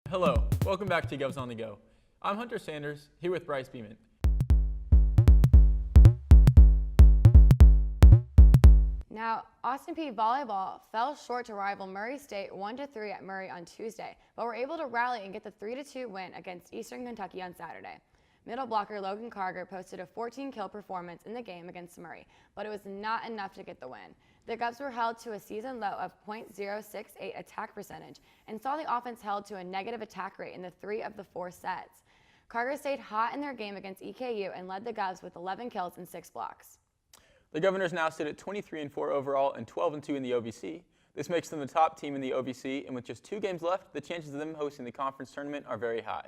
Hello, welcome back to Govs on the Go. I'm Hunter Sanders, here with Brice Bement. Now, Austin Peay volleyball fell short to rival Murray State 1-3 at Murray on Tuesday, but were able to rally and get the 3-2 win against Eastern Kentucky on Saturday. Middle blocker Logan Carger posted a 14-kill performance in the game against Murray, but it was not enough to get the win. The Govs were held to a season low of .068 attack percentage and saw the offense held to a negative attack rate in the 3 of the 4 sets. Carger stayed hot in their game against EKU and led the Govs with 11 kills and 6 blocks. The Governors now sit at 23-4 overall and 12-2 in the OVC. This makes them the top team in the OVC, and with just 2 games left, the chances of them hosting the conference tournament are very high.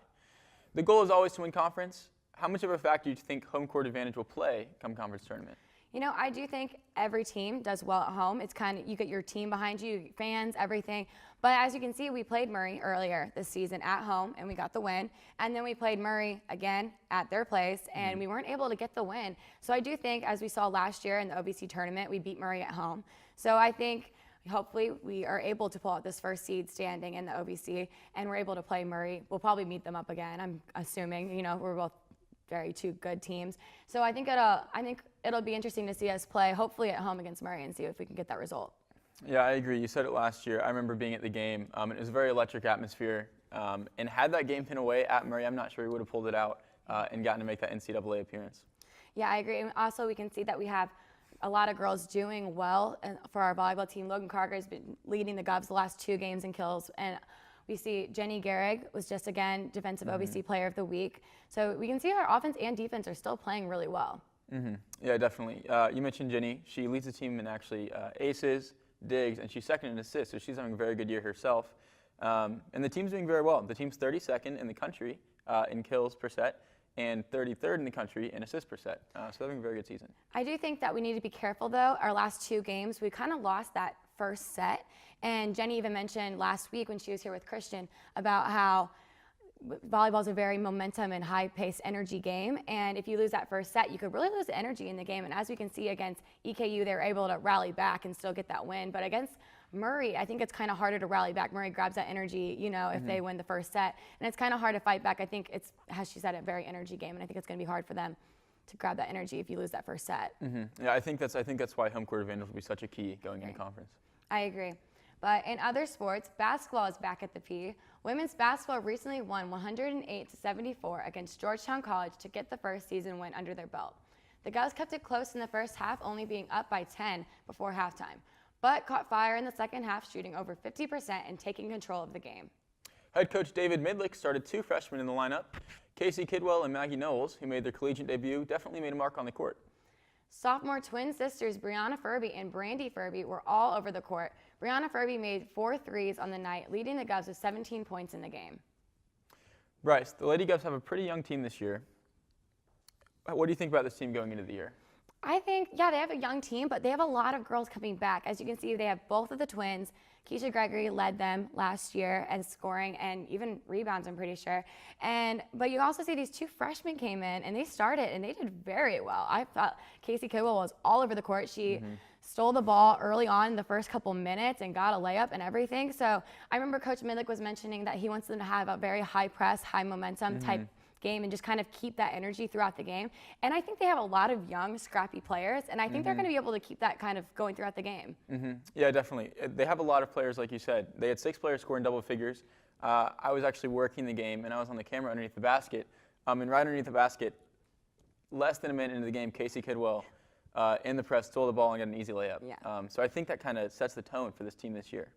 The goal is always to win conference. How much of a factor do you think home court advantage will play come conference tournament? You know, I do think every team does well at home. It's kind of, you get your team behind you, fans, everything. But as you can see, we played Murray earlier this season at home, and we got the win. And then we played Murray again at their place, and we weren't able to get the win. So I do think, as we saw last year in the OVC tournament, we beat Murray at home. So I think hopefully we are able to pull out this first seed standing in the OVC, and we're able to play Murray. We'll probably meet them up again, I'm assuming. You know, we're both two good teams. So I think it'll be interesting to see us play, hopefully at home against Murray, and see if we can get that result. Yeah, I agree. You said it last year. I remember being at the game. It was a very electric atmosphere. And had that game been away at Murray, I'm not sure we would have pulled it out and gotten to make that NCAA appearance. Yeah, I agree. And also, we can see that we have a lot of girls doing well for our volleyball team. Logan Carger has been leading the Govs the last 2 games in kills. And we see Jenny Gehrig was just, again, Defensive OVC Player of the Week. So we can see our offense and defense are still playing really well. Yeah, definitely. You mentioned Jenny. She leads the team in actually aces, digs, and she's second in assists, so she's having a very good year herself. And the team's doing very well. The team's 32nd in the country in kills per set and 33rd in the country in assists per set. So they're having a very good season. I do think that we need to be careful, though. Our last 2 games, we kind of lost that first set. And Jenny even mentioned last week when she was here with Christian about how volleyball is a very momentum and high-paced energy game, and if you lose that first set, you could really lose the energy in the game. And as we can see against EKU, they were able to rally back and still get that win. But against Murray, I think it's kind of harder to rally back. Murray grabs that energy, you know, if they win the first set, and it's kind of hard to fight back. I think it's, as she said, a very energy game, and I think it's going to be hard for them to grab that energy if you lose that first set. Yeah, I think that's why home court advantage will be such a key going into conference. I agree. But in other sports, basketball is back at the P. Women's basketball recently won 108-74 against Georgetown College to get the first season win under their belt. The Govs kept it close in the first half, only being up by 10 before halftime, but caught fire in the second half, shooting over 50% and taking control of the game. Head coach David Midlick started 2 freshmen in the lineup. Casey Kidwell and Maggie Knowles, who made their collegiate debut, definitely made a mark on the court. Sophomore twin sisters Brianna Furby and Brandy Furby were all over the court. Brianna Furby made 4 threes on the night, leading the Govs with 17 points in the game. Brice, the Lady Govs have a pretty young team this year. What do you think about this team going into the year? I think, yeah, they have a young team, but they have a lot of girls coming back. As you can see, they have both of the twins. Keisha Gregory led them last year as scoring and even rebounds, I'm pretty sure. But you also see these 2 freshmen came in, and they started, and they did very well. I thought Casey Kidwell was all over the court. She stole the ball early on in the first couple minutes and got a layup and everything. So I remember Coach Midlick was mentioning that he wants them to have a very high press, high momentum type game and just kind of keep that energy throughout the game. And I think they have a lot of young, scrappy players, and I think they're going to be able to keep that kind of going throughout the game. Yeah, definitely. They have a lot of players, like you said. They had 6 players scoring double figures. I was actually working the game, and I was on the camera underneath the basket. And right underneath the basket, less than a minute into the game, Casey Kidwell in the press stole the ball and got an easy layup. Yeah. So I think that kind of sets the tone for this team this year.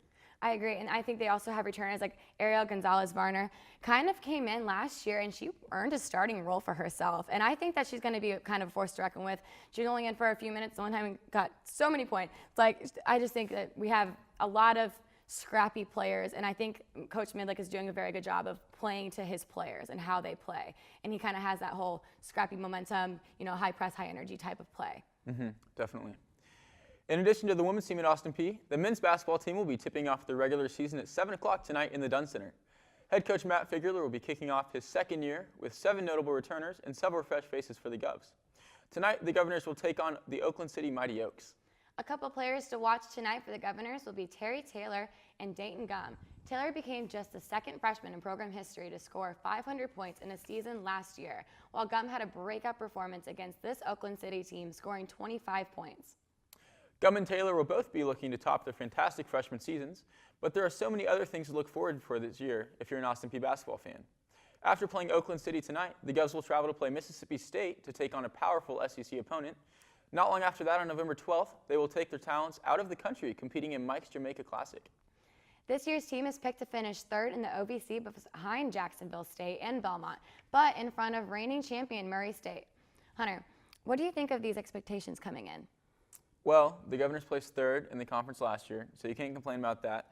I agree, and I think they also have returners like Ariel Gonzalez-Varner, kind of came in last year, and she earned a starting role for herself. And I think that she's going to be kind of a force to reckon with. She was only in for a few minutes. The one time got so many points. It's like, I just think that we have a lot of scrappy players, and I think Coach Midlick is doing a very good job of playing to his players and how they play. And he kind of has that whole scrappy momentum, you know, high press, high energy type of play. Definitely. In addition to the women's team at Austin Peay, the men's basketball team will be tipping off their regular season at 7 o'clock tonight in the Dunn Center. Head coach Matt Figueroa will be kicking off his 2nd year with 7 notable returners and several fresh faces for the Govs. Tonight, the Governors will take on the Oakland City Mighty Oaks. A couple players to watch tonight for the Governors will be Terry Taylor and Dayton Gum. Taylor became just the second freshman in program history to score 500 points in a season last year, while Gum had a breakout performance against this Oakland City team, scoring 25 points. Gum and Taylor will both be looking to top their fantastic freshman seasons, but there are so many other things to look forward for this year if you're an Austin Peay basketball fan. After playing Oakland City tonight, the Govs will travel to play Mississippi State to take on a powerful SEC opponent. Not long after that, on November 12th, they will take their talents out of the country, competing in Mike's Jamaica Classic. This year's team is picked to finish third in the OVC behind Jacksonville State and Belmont, but in front of reigning champion Murray State. Hunter, what do you think of these expectations coming in? Well, the Governors placed third in the conference last year, so you can't complain about that.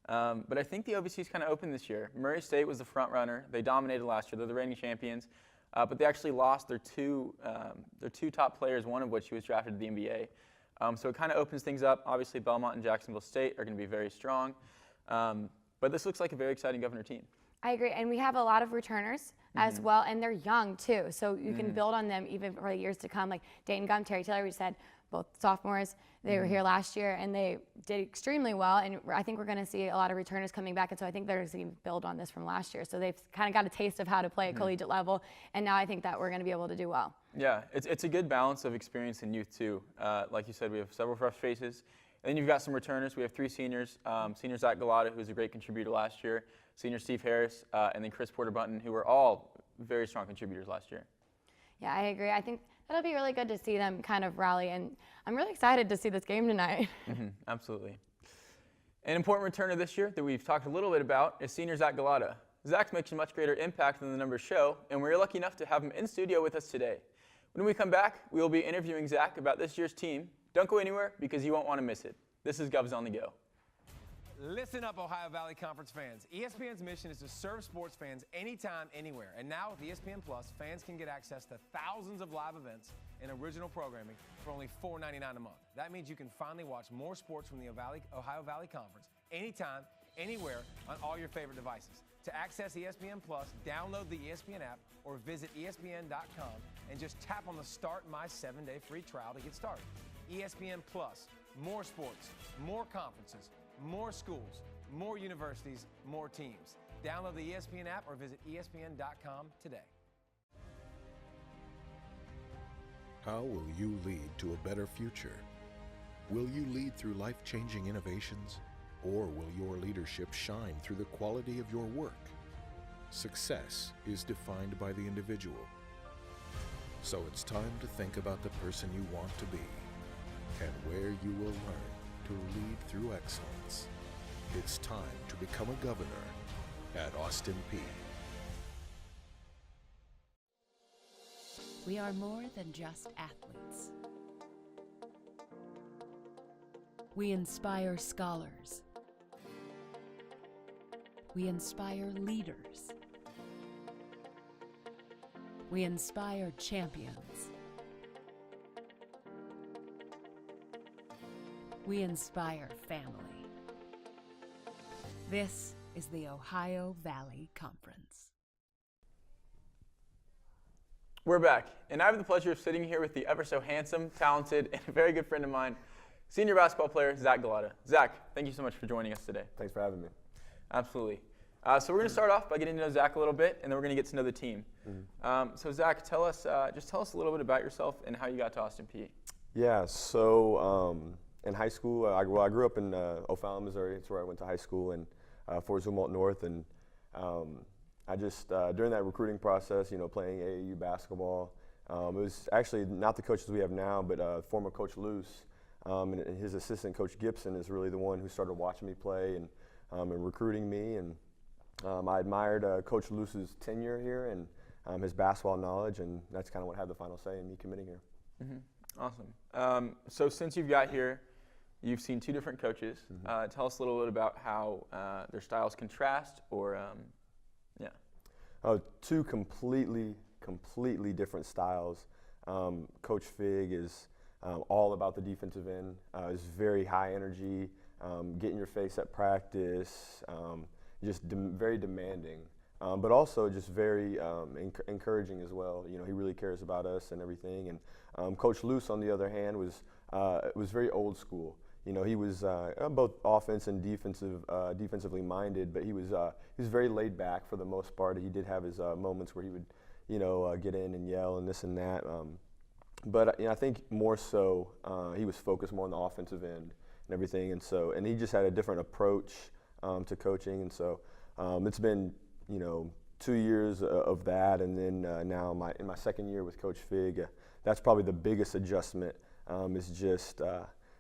But I think the OVC is kind of open this year. Murray State was the front runner. They dominated last year. They're the reigning champions. But they actually lost their two top players, one of which was drafted to the NBA. So it kind of opens things up. Obviously, Belmont and Jacksonville State are going to be very strong. But this looks like a very exciting Governor team. I agree, and we have a lot of returners as well, and they're young too, so you can build on them even for the years to come. Like Dayton Gum, Terry Taylor, we said, both sophomores. They were here last year, and they did extremely well, and I think we're going to see a lot of returners coming back, and so I think they're going to build on this from last year. So they've kind of got a taste of how to play at collegiate level, and now I think that we're going to be able to do well. Yeah, it's a good balance of experience and youth too. Like you said, we have several fresh faces. And then you've got some returners. We have three seniors. Senior Zach Glotta, who was a great contributor last year. Senior Steve Harris, and then Chris Porter-Bunton, who were all very strong contributors last year. Yeah, I agree. I think that'll be really good to see them kind of rally, and I'm really excited to see this game tonight. Absolutely. An important returner this year that we've talked a little bit about is senior Zach Glotta. Zach's making a much greater impact than the numbers show, and we're lucky enough to have him in studio with us today. When we come back, we will be interviewing Zach about this year's team. Don't go anywhere because you won't want to miss it. This is Govs on the Go. Listen up, Ohio Valley Conference fans. ESPN's mission is to serve sports fans anytime, anywhere. And now with ESPN Plus, fans can get access to thousands of live events and original programming for only $4.99 a month. That means you can finally watch more sports from the Ohio Valley Conference anytime, anywhere on all your favorite devices. To access ESPN Plus, download the ESPN app or visit ESPN.com and just tap on the Start My 7-Day free trial to get started. ESPN Plus, more sports, more conferences, more schools, more universities, more teams. Download the ESPN app or visit ESPN.com today. How will you lead to a better future? Will you lead through life-changing innovations, or will your leadership shine through the quality of your work? Success is defined by the individual. So it's time to think about the person you want to be and where you will learn to lead through excellence. It's time to become a governor at Austin Peay. We are more than just athletes. We inspire scholars. We inspire leaders. We inspire champions. We inspire family. This is the Ohio Valley Conference. We're back, and I have the pleasure of sitting here with the ever so handsome, talented, and a very good friend of mine, senior basketball player Zach Glotta. Zach, thank you so much for joining us today. Thanks for having me. Absolutely. So we're going to start off by getting to know Zach a little bit, and then we're going to get to know the team. So Zach, tell us a little bit about yourself and how you got to Austin Peay. Yeah, so in high school, I grew up in O'Fallon, Missouri. It's where I went to high school, and Fort Zumwalt North. And I just, during that recruiting process, playing AAU basketball, it was actually not the coaches we have now, but former Coach Luce and his assistant, Coach Gibson, is really the one who started watching me play and recruiting me. And I admired Coach Luce's tenure here and his basketball knowledge, and that's kind of what had the final say in me committing here. Awesome. So since you've got here, you've seen two different coaches. Tell us a little bit about how their styles contrast, or two completely different styles. Coach Fig is all about the defensive end. Is very high energy, get in your face at practice, just very demanding, but also just very encouraging as well. He really cares about us and everything. And Coach Luce, on the other hand, was very old school. he was both offense and defensively minded, but he was very laid back for the most part. He did have his moments where he would, get in and yell and this and that. But I think more so he was focused more on the offensive end and everything, and he just had a different approach to coaching, and so it's been 2 years of that, and then now in my second year with Coach Fig, that's probably the biggest adjustment is just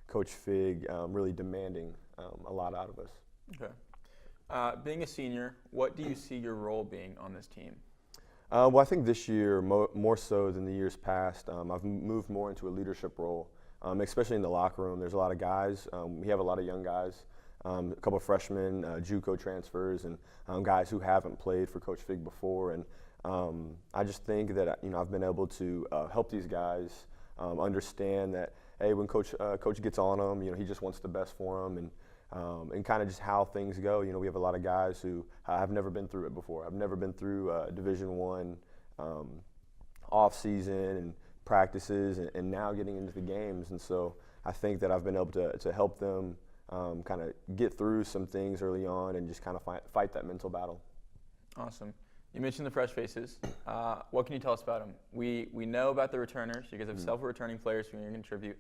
Coach Fig really demanding a lot out of us. Okay. Being a senior, what do you see your role being on this team? Well, I think this year, more so than the years past, I've moved more into a leadership role, especially in the locker room. There's a lot of guys. We have a lot of young guys, a couple of freshmen, JUCO transfers, and guys who haven't played for Coach Fig before. And I just think that I've been able to help these guys understand that, hey, when Coach gets on them, he just wants the best for them, and kind of just how things go. We have a lot of guys who have never been through it before. I've never been through Division I off season and practices, and now getting into the games. And so I think that I've been able to help them kind of get through some things early on and just kind of fight that mental battle. Awesome. You mentioned the fresh faces. What can you tell us about them? We know about the returners. You guys have several returning players who are going to contribute.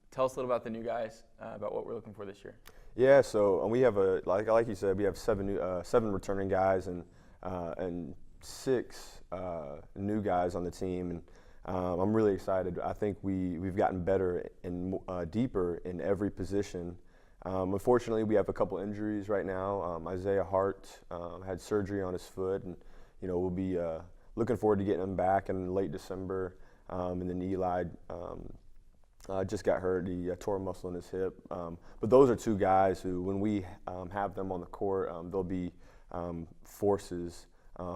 Tell us a little about the new guys, about what we're looking for this year. Yeah, so we have like you said, we have seven returning guys and 6 new guys on the team, and I'm really excited. I think we've gotten better and deeper in every position. Unfortunately, we have a couple injuries right now. Isaiah Hart had surgery on his foot, and we'll be looking forward to getting him back in late December. And then Eli just got hurt. He tore a muscle in his hip. But those are 2 guys who, when we have them on the court, they'll be forces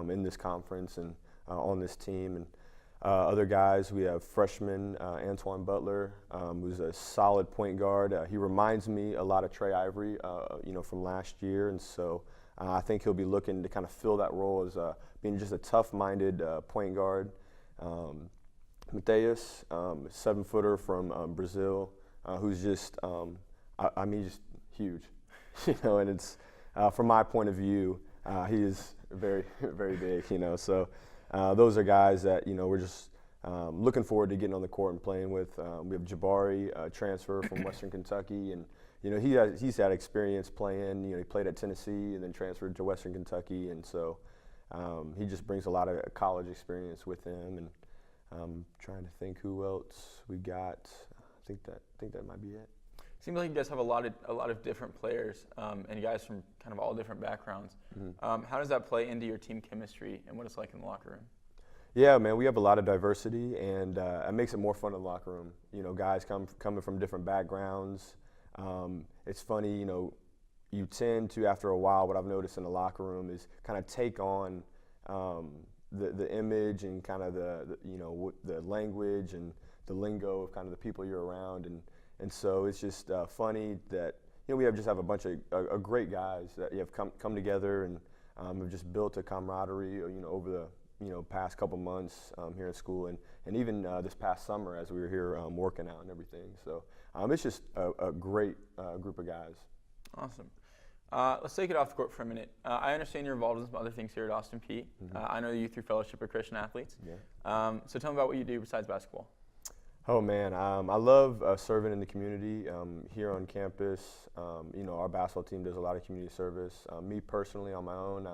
in this conference and on this team. And other guys, we have freshman Antoine Butler, who's a solid point guard. He reminds me a lot of Trey Ivory, from last year, and so I think he'll be looking to kind of fill that role as being just a tough-minded point guard. Mateus, 7-footer from Brazil, who's just, just huge, and it's from my point of view, he is very, very big, So those are guys that we're just looking forward to getting on the court and playing with. We have Jabari, transfer from Western Kentucky, and he's had experience playing. He played at Tennessee and then transferred to Western Kentucky, and so he just brings a lot of college experience with him. And I'm trying to think who else we got. I think that might be it. Seems like you guys have a lot of different players and guys from kind of all different backgrounds. Mm-hmm. How does that play into your team chemistry and what it's like in the locker room? Yeah, man, we have a lot of diversity, and it makes it more fun in the locker room. Guys coming from different backgrounds. It's funny, you tend to, after a while, what I've noticed in the locker room is kind of take on the image and kind of the language and the lingo of kind of the people you're around, and so it's just funny that we have a bunch of great guys that have come together and have just built a camaraderie over the past couple months here in school, and even this past summer as we were here working out and everything. So it's just a great group of guys. Awesome. Let's take it off the court for a minute. I understand you're involved in some other things here at Austin Peay. Mm-hmm. I know you through Fellowship of Christian Athletes. Yeah. So tell me about what you do besides basketball. Oh man, I love serving in the community here on campus. Our basketball team does a lot of community service. Me personally, on my own,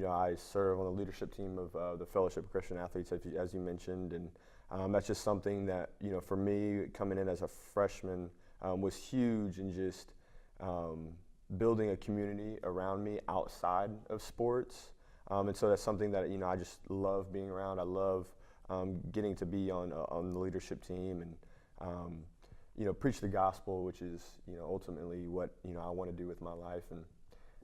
I serve on the leadership team of the Fellowship of Christian Athletes, as you mentioned, and that's just something that for me coming in as a freshman was huge, in just building a community around me outside of sports, and so that's something that I just love being around. I love getting to be on the leadership team and preach the gospel, which is ultimately what I want to do with my life and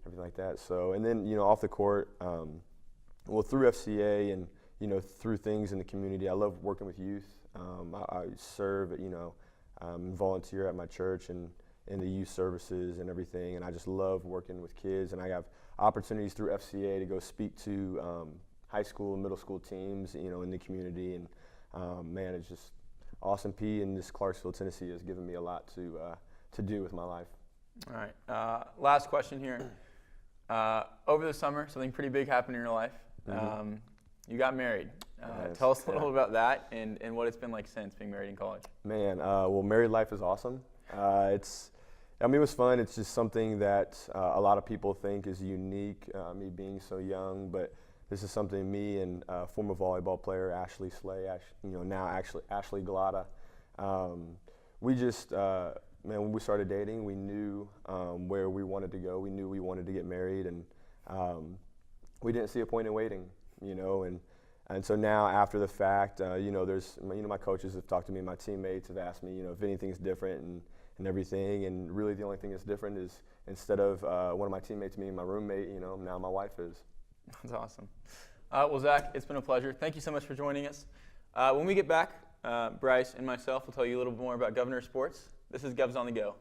everything like that. So, and then off the court, through FCA and through things in the community, I love working with youth. I serve volunteer at my church and in the youth services and everything, and I just love working with kids. And I have opportunities through FCA to go speak to high school and middle school teams, in the community. And man, it's just Austin Peay and this Clarksville, Tennessee has given me a lot to to do with my life. All right. Last question here. Over the summer, something pretty big happened in your life. You got married. Yes, Tell us a little about that and what it's been like since being married in college. Man, well, married life is awesome. It was fun. It's just something that a lot of people think is unique, me being so young, but this is something me and former volleyball player Ashley Ashley Glotta, we just, when we started dating, we knew where we wanted to go. We knew we wanted to get married, and we didn't see a point in waiting, and so now after the fact, my coaches have talked to me, my teammates have asked me, if anything's different and everything, and really the only thing that's different is instead of one of my teammates being my roommate, now my wife is. That's awesome. Well, Zach, it's been a pleasure. Thank you so much for joining us. When we get back, Brice and myself will tell you a little bit more about Governor Sports. This is Govs on the Go.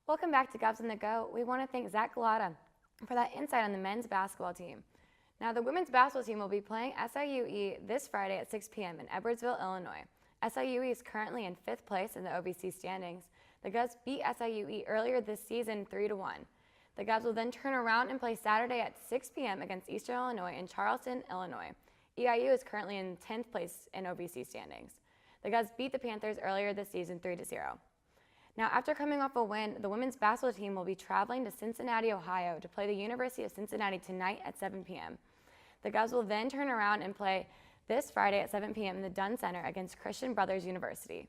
Welcome back to Govs on the Go. We want to thank Zach Glotta for that insight on the men's basketball team. Now, the women's basketball team will be playing SIUE this Friday at 6 p.m. in Edwardsville, Illinois. SIUE is currently in 5th place in the OVC standings. The Govs beat SIUE earlier this season 3-1. The Govs will then turn around and play Saturday at 6 p.m. against Eastern Illinois in Charleston, Illinois. EIU is currently in 10th place in OVC standings. The Govs beat the Panthers earlier this season 3-0. Now, after coming off a win, the women's basketball team will be traveling to Cincinnati, Ohio to play the University of Cincinnati tonight at 7 p.m. The Govs will then turn around and play this Friday at 7 p.m. in the Dunn Center against Christian Brothers University.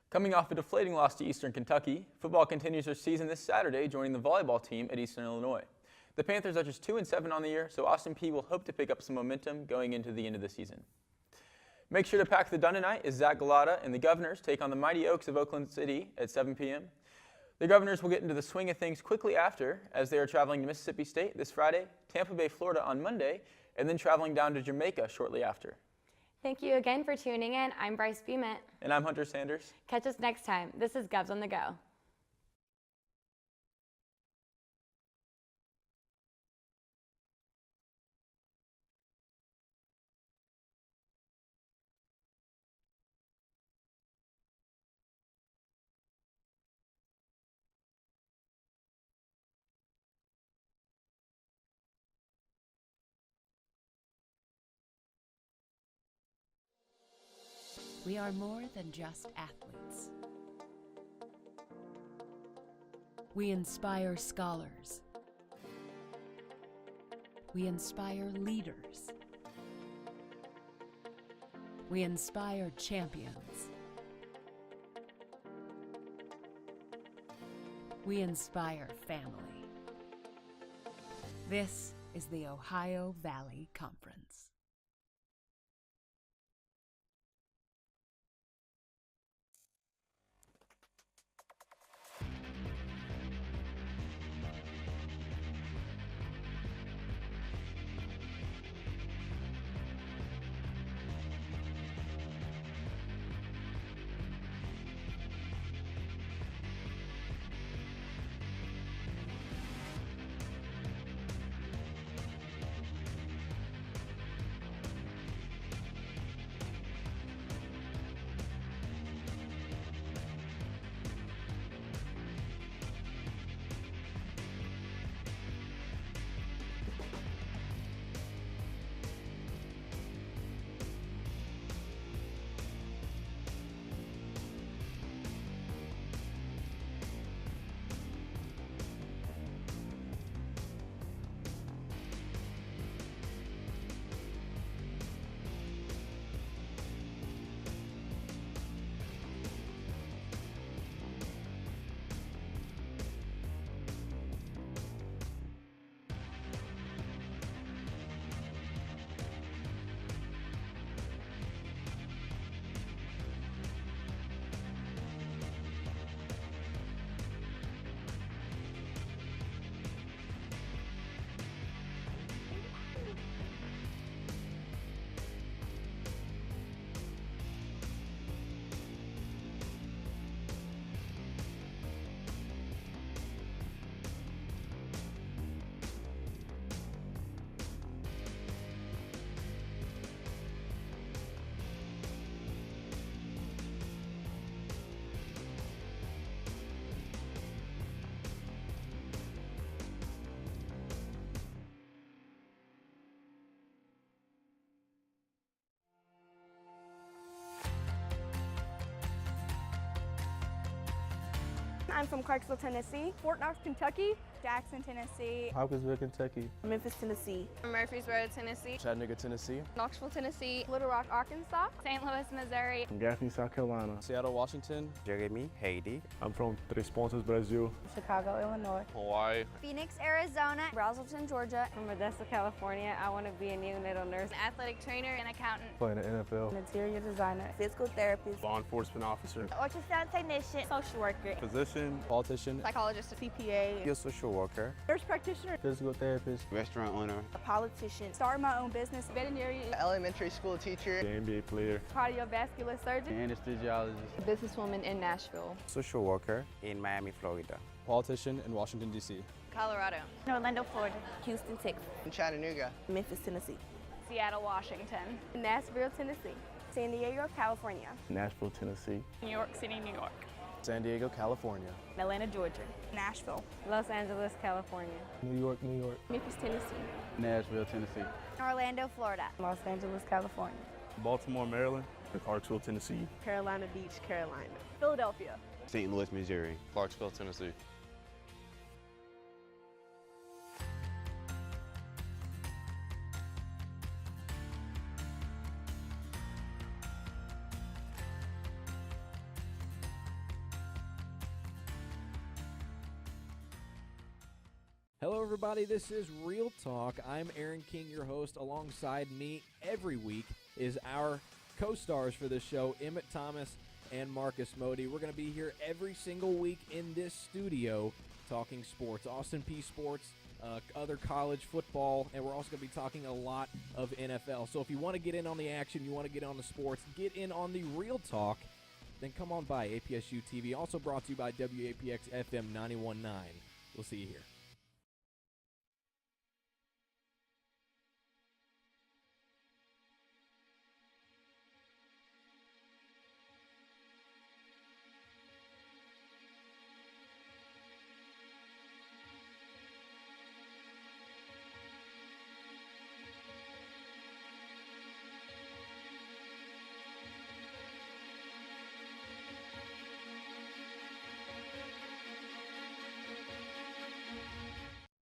Coming off a deflating loss to Eastern Kentucky, football continues their season this Saturday, joining the volleyball team at Eastern Illinois. The Panthers are just 2-7 on the year, so Austin Peay will hope to pick up some momentum going into the end of the season. Make sure to pack the Dunn tonight as Zach Glotta and the Governors take on the Mighty Oaks of Oakland City at 7 p.m. The Governors will get into the swing of things quickly after, as they are traveling to Mississippi State this Friday, Tampa Bay, Florida on Monday, and then traveling down to Jamaica shortly after. Thank you again for tuning in. I'm Brice Bement. And I'm Hunter Sanders. Catch us next time. This is Govs on the Go. We are more than just athletes. We inspire scholars. We inspire leaders. We inspire champions. We inspire family. This is the Ohio Valley Conference. I'm from Clarksville, Tennessee. Fort Knox, Kentucky. Jackson, Tennessee. Hopkinsville, Kentucky. Memphis, Tennessee. Murfreesboro, Tennessee. Chattanooga, Tennessee. Knoxville, Tennessee. Little Rock, Arkansas. St. Louis, Missouri. From Gaffney, South Carolina. Seattle, Washington. Jeremy, Haiti. I'm from Três Pontas, Brazil. Chicago, Illinois. Hawaii. Phoenix, Arizona. Braselton, Georgia. From Modesto, California. I want to be a neonatal nurse. An athletic trainer and accountant. Playing the NFL. An interior designer. Physical therapist. Law enforcement officer. Ultrasound technician. Social worker. Physician. Politician. Psychologist. CPA. Your social worker. Nurse practitioner. Physical therapist. Restaurant owner. A politician. Started my own business. Veterinary. Elementary school teacher. The NBA player. Cardiovascular surgeon. Anesthesiologist. Businesswoman in Nashville. Social worker in Miami, Florida. Politician in Washington, D.C. Colorado. Orlando, Florida. Houston, Texas. In Chattanooga. Memphis, Tennessee. Seattle, Washington. Nashville, Tennessee. San Diego, California. Nashville, Tennessee. New York City, New York. San Diego, California. Atlanta, Georgia. Nashville. Los Angeles, California. New York, New York. Memphis, Tennessee. Nashville, Tennessee. Orlando, Florida. Los Angeles, California. Baltimore, Maryland. Clarksville, Tennessee. Carolina Beach, Carolina. Philadelphia. St. Louis, Missouri. Clarksville, Tennessee. Hello, everybody. This is Real Talk. I'm Aaron King, your host. Alongside me every week is our co-stars for this show, Emmett Thomas and Marcus Modi. We're going to be here every single week in this studio talking sports, Austin Peay sports, other college football, and we're also going to be talking a lot of NFL. So if you want to get in on the action, you want to get on the sports, get in on the Real Talk, then come on by APSU-TV. Also brought to you by WAPX FM 91.9. We'll see you here.